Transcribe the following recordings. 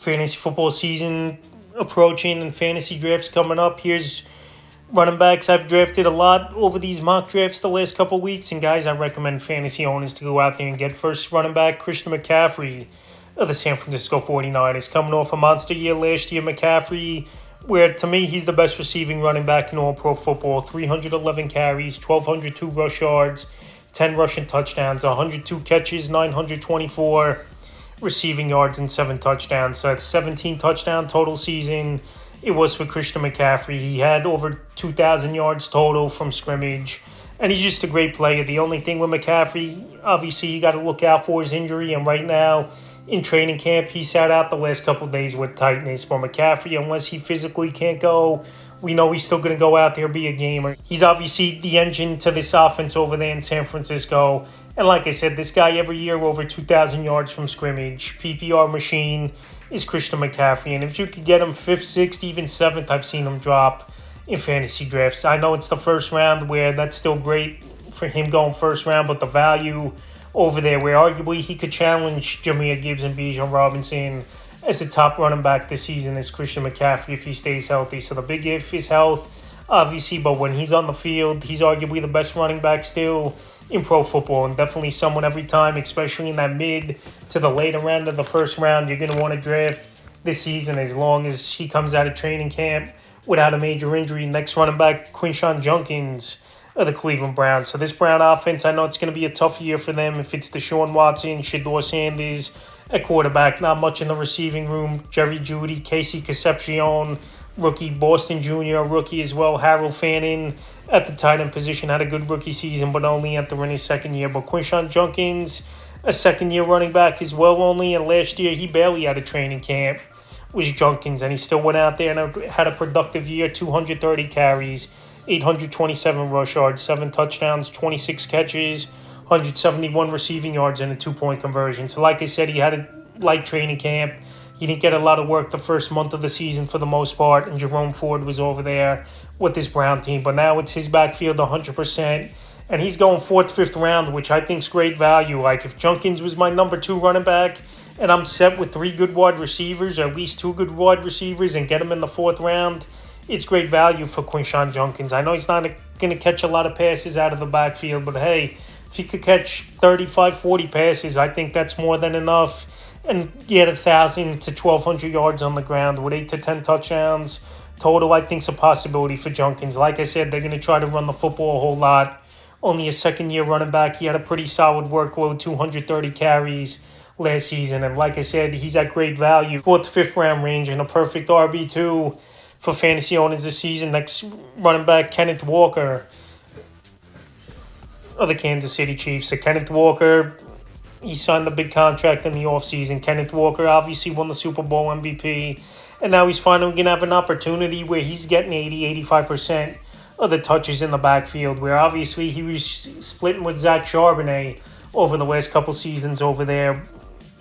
Fantasy football season approaching and fantasy drafts coming up. Here's running backs I've drafted a lot over these mock drafts the last couple of weeks. And guys, I recommend fantasy owners to go out there and get first running back Christian McCaffrey of the San Francisco 49ers. Coming off a monster year last year, McCaffrey, where to me he's the best receiving running back in all pro football. 311 carries, 1,202 rush yards, 10 rushing touchdowns, 102 catches, 924 receiving yards, and 7 touchdowns. So that's 17 touchdown total season. It was for Christian McCaffrey. He had over 2,000 yards total from scrimmage. And he's just a great player. The only thing with McCaffrey, obviously, you got to look out for his injury. And right now, in training camp, he sat out the last couple of days with tightness. But McCaffrey, unless he physically can't go, we know he's still going to go out there, be a gamer. He's obviously the engine to this offense over there in San Francisco. And like I said, this guy every year over 2,000 yards from scrimmage. PPR machine is Christian McCaffrey. And if you could get him 5th, 6th, even 7th, I've seen him drop in fantasy drafts. I know it's the first round where that's still great for him going first round, but the value over there where arguably he could challenge Jahmyr Gibbs and Bijan Robinson as a top running back this season is Christian McCaffrey if he stays healthy. So the big if is health, obviously, but when he's on the field, he's arguably the best running back still in pro football, and definitely someone every time, especially in that mid to the later round of the first round, you're going to want to draft this season as long as he comes out of training camp without a major injury. Next running back, Quinshon Judkins of the Cleveland Browns. So this Brown offense, I know it's going to be a tough year for them if it's Deshaun Watson, Shedeur Sanders at quarterback, not much in the receiving room. Jerry Jeudy, Casey Concepcion, rookie, Boston Jr., rookie as well. Harold Fannin at the tight end position had a good rookie season, but only entering his second year. But Quinshon Judkins, a second-year running back as well only, and last year he barely had a training camp, was Judkins, and he still went out there and had a productive year, 230 carries, 827 rush yards, 7 touchdowns, 26 catches, 171 receiving yards, and a 2-point conversion. So like I said, he had a light training camp. He didn't get a lot of work the first month of the season for the most part, and Jerome Ford was over there with this Brown team. But now it's his backfield 100%, and he's going 4th, 5th round, which I think is great value. Like if Judkins was my number 2 running back, and I'm set with 3 good wide receivers, or at least 2 good wide receivers, and get him in the 4th round, it's great value for Quinshon Judkins. I know he's not going to catch a lot of passes out of the backfield, but hey, if he could catch 35, 40 passes, I think that's more than enough. And get 1,000 to 1,200 yards on the ground with 8 to 10 touchdowns total, I think is a possibility for Judkins. Like I said, they're going to try to run the football a whole lot. Only a second-year running back. He had a pretty solid workload, 230 carries last season. And like I said, he's at great value. 4th, 5th round range and a perfect RB2 for fantasy owners this season. Next running back, Kenneth Walker of the Kansas City Chiefs. So Kenneth Walker, he signed the big contract in the offseason. Kenneth Walker obviously won the Super Bowl MVP. And now he's finally going to have an opportunity where he's getting 85% of the touches in the backfield. Where obviously he was splitting with Zach Charbonnet over the last couple seasons over there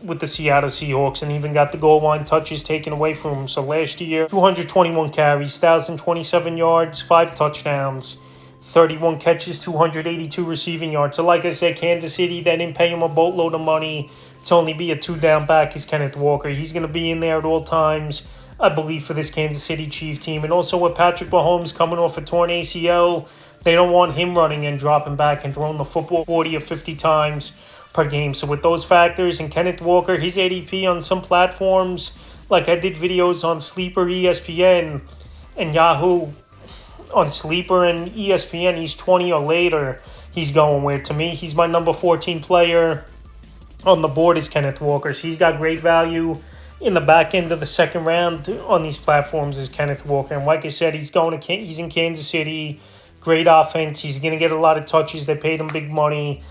with the Seattle Seahawks, and even got the goal line touches taken away from him. So last year, 221 carries, 1,027 yards, 5 touchdowns, 31 catches, 282 receiving yards. So like I said, Kansas City, they didn't pay him a boatload of money to only be a 2-down back is Kenneth Walker. He's going to be in there at all times, I believe, for this Kansas City Chief team. And also with Patrick Mahomes coming off a torn ACL, they don't want him running and dropping back and throwing the football 40 or 50 times per game. So with those factors and Kenneth Walker, his ADP on some platforms, like I did videos on Sleeper, ESPN, and Yahoo, on Sleeper and ESPN, he's 20 or later. He's going where, to me, he's my number 14 player on the board is Kenneth Walker. So he's got great value in the back end of the second round on these platforms is Kenneth Walker. And like I said, he's in Kansas City, great offense. He's going to get a lot of touches. They paid him big money.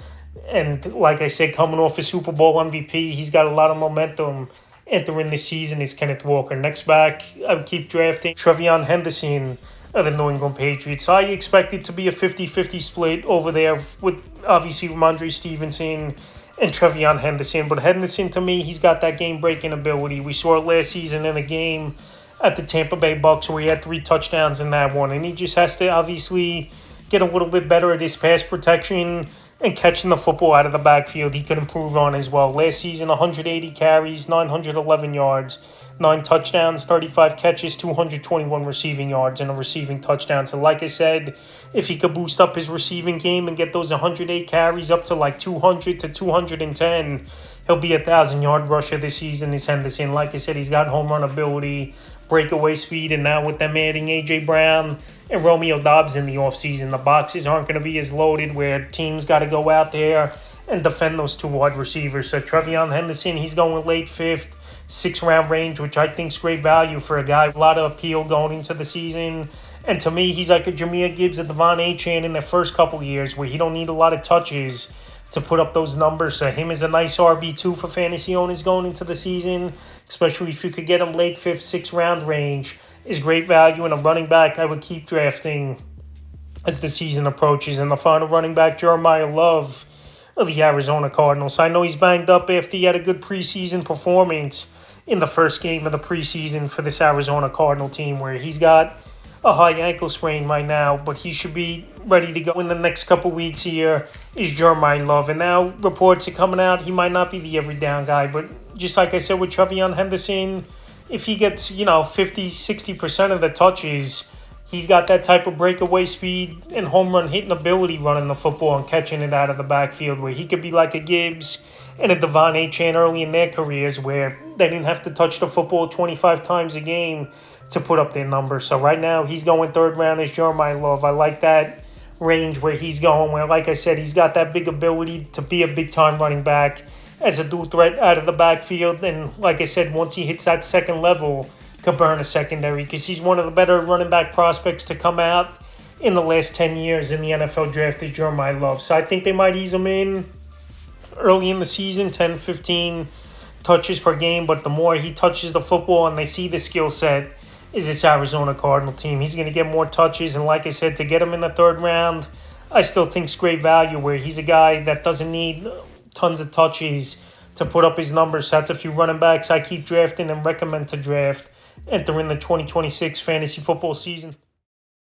And like I said, coming off a Super Bowl MVP, he's got a lot of momentum entering the season is Kenneth Walker. Next back, I would keep drafting TreVeyon Henderson of the New England Patriots. So I expect it to be a 50-50 split over there with obviously Ramondre Stevenson and TreVeyon Henderson. But Henderson, to me, he's got that game-breaking ability. We saw it last season in a game at the Tampa Bay Bucks where he had 3 touchdowns in that one. And he just has to obviously get a little bit better at his pass protection and catching the football out of the backfield. He could improve on as well. Last season, 180 carries, 911 yards, 9 touchdowns, 35 catches, 221 receiving yards, and a receiving touchdown. So like I said, if he could boost up his receiving game and get those 108 carries up to like 200 to 210, he'll be a 1,000-yard rusher this season, is Henderson. Like I said, he's got home run ability, breakaway speed, and now with them adding A.J. Brown and Romeo Doubs in the offseason, the boxes aren't going to be as loaded where teams got to go out there and defend those 2 wide receivers. So TreVeyon Henderson, he's going late 5th, 6th-round range, which I think is great value for a guy. A lot of appeal going into the season. And to me, he's like a Jahmyr Gibbs, a Devon Achane in the first couple years where he don't need a lot of touches to put up those numbers. So him is a nice RB2 for fantasy owners going into the season, especially if you could get him late 5th, 6th-round range, is great value. And a running back I would keep drafting as the season approaches. And the final running back, Jeremiah Love of the Arizona Cardinals. I know he's banged up after he had a good preseason performance in the first game of the preseason for this Arizona Cardinal team, where he's got a high ankle sprain right now, but he should be ready to go in the next couple weeks here, is Jeremiah Love. And now reports are coming out, he might not be the every down guy, but just like I said with TreVeyon Henderson, if he gets, 50, 60% of the touches, he's got that type of breakaway speed and home run hitting ability running the football and catching it out of the backfield, where he could be like a Gibbs and a Devon Achane early in their careers, where they didn't have to touch the football 25 times a game to put up their numbers. So right now, he's going 3rd round as Jeremiah Love. I like that range where he's going, where, like I said, he's got that big ability to be a big-time running back as a dual threat out of the backfield. And like I said, once he hits that second level, could burn a secondary, because he's one of the better running back prospects to come out in the last 10 years in the NFL draft is Jeremiah Love. So I think they might ease him in early in the season, 10, 15 touches per game. But the more he touches the football and they see the skill set is this Arizona Cardinal team, he's going to get more touches. And like I said, to get him in the 3rd round, I still think it's great value, where he's a guy that doesn't need tons of touches to put up his numbers. So that's a few running backs I keep drafting and recommend to draft entering the 2026 fantasy football season.